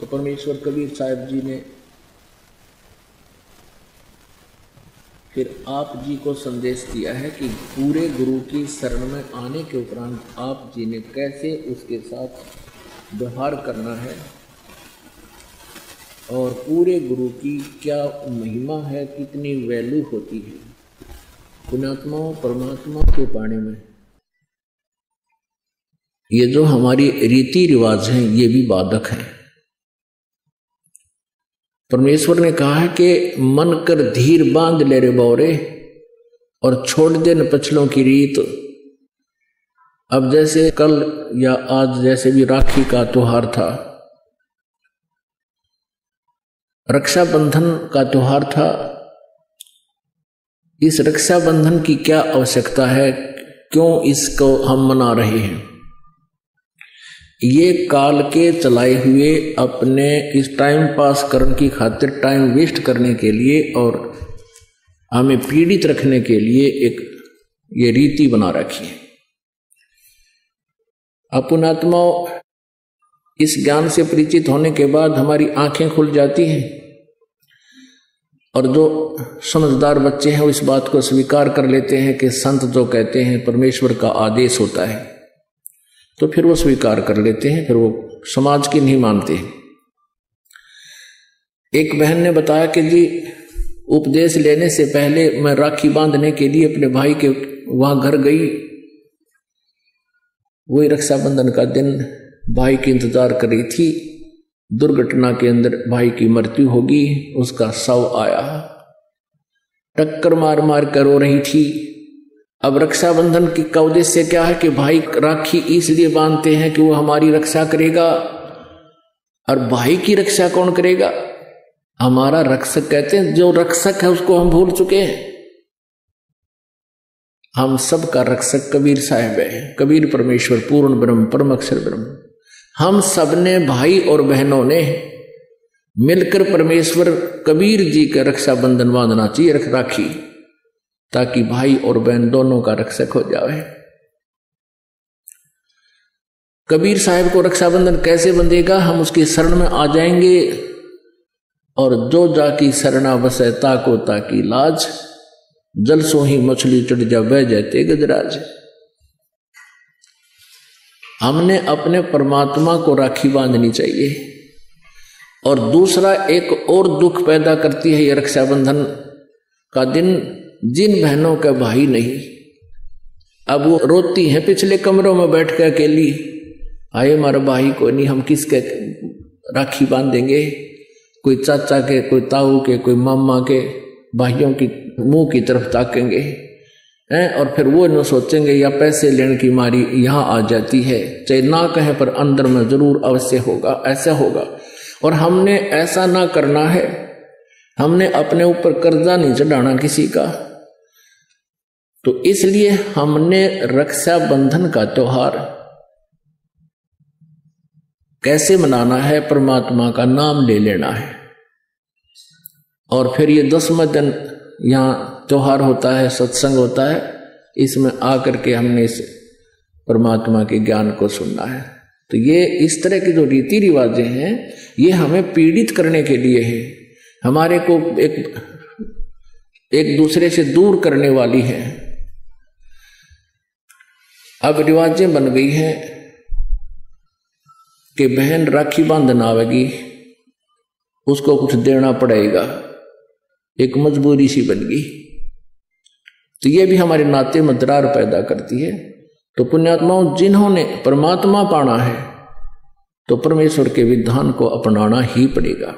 तो परमेश्वर कबीर साहब जी ने फिर आप जी को संदेश दिया है कि पूरे गुरु की शरण में आने के उपरांत आप जी ने कैसे उसके साथ व्यवहार करना है और पूरे गुरु की क्या महिमा है, कितनी वैल्यू होती है पुण्यात्माओं परमात्मा को पाने में। ये जो हमारी रीति रिवाज हैं ये भी बाधक हैं। परमेश्वर ने कहा है कि मन कर धीर बांध ले रे बौरे और छोड़ दे न पछलों की रीत। अब जैसे कल या आज जैसे भी राखी का त्योहार था, रक्षाबंधन का त्योहार था, इस रक्षाबंधन की क्या आवश्यकता है, क्यों इसको हम मना रहे हैं? ये काल के चलाए हुए अपने इस टाइम पास करने की खातिर, टाइम वेस्ट करने के लिए और हमें पीड़ित रखने के लिए एक ये रीति बना रखी है। पुण्यात्माओं, इस ज्ञान से परिचित होने के बाद हमारी आंखें खुल जाती हैं और जो समझदार बच्चे हैं वो इस बात को स्वीकार कर लेते हैं कि संत जो कहते हैं परमेश्वर का आदेश होता है, तो फिर वो स्वीकार कर लेते हैं, फिर वो समाज की नहीं मानते हैं। एक बहन ने बताया कि जी उपदेश लेने से पहले मैं राखी बांधने के लिए अपने भाई के वहां घर गई। वही रक्षाबंधन का दिन भाई की इंतजार कर रही थी। दुर्घटना के अंदर भाई की मृत्यु होगी, उसका शव आया, टक्कर मार मार कर रो रही थी। अब रक्षाबंधन की का उद्देश्य क्या है कि भाई राखी इसलिए बांधते हैं कि वो हमारी रक्षा करेगा। और भाई की रक्षा कौन करेगा? हमारा रक्षक। कहते हैं जो रक्षक है उसको हम भूल चुके हैं। हम सब का रक्षक कबीर साहब है। कबीर परमेश्वर पूर्ण ब्रह्म परम अक्षर ब्रह्म। हम सबने भाई और बहनों ने मिलकर परमेश्वर कबीर जी का रक्षाबंधन बांधना चाहिए, राखी, ताकि भाई और बहन दोनों का रक्षक हो जाए। कबीर साहब को रक्षाबंधन कैसे बंधेगा? हम उसकी शरण में आ जाएंगे और जो जाकी शरणा बसे ताको ताकी लाज, जल सो ही मछली चढ़ जा बह जाते गजराज। हमने अपने परमात्मा को राखी बांधनी चाहिए। और दूसरा एक और दुख पैदा करती है ये रक्षाबंधन का दिन, जिन बहनों का भाई नहीं, अब वो रोती हैं पिछले कमरों में बैठ कर अकेली, आए हमारा भाई को नहीं, हम किसके राखी बांधेंगे? कोई चाचा के, कोई ताऊ के, कोई मामा के भाइयों की मुंह की तरफ ताकेंगे हैं और फिर वो न सोचेंगे या पैसे लेने की मारी यहाँ आ जाती है, चाहे ना कहे पर अंदर में जरूर अवश्य होगा, ऐसा होगा। और हमने ऐसा ना करना है। हमने अपने ऊपर कर्जा नहीं चढ़ाना किसी का। तो इसलिए हमने रक्षाबंधन का त्योहार कैसे मनाना है? परमात्मा का नाम ले लेना है। और फिर ये 10वां दिन यहाँ त्योहार होता है, सत्संग होता है, इसमें आकर के हमने इस परमात्मा के ज्ञान को सुनना है। तो ये इस तरह की जो रीति रिवाजें हैं ये हमें पीड़ित करने के लिए है, हमारे को एक दूसरे से दूर करने वाली है। अब रिवाजें बन गई हैं कि बहन राखी बांधन आवेगी, उसको कुछ देना पड़ेगा, एक मजबूरी सी बन गई। तो ये भी हमारे नाते में दरार पैदा करती है। तो पुण्यात्माओं, जिन्होंने परमात्मा पाना है तो परमेश्वर के विधान को अपनाना ही पड़ेगा।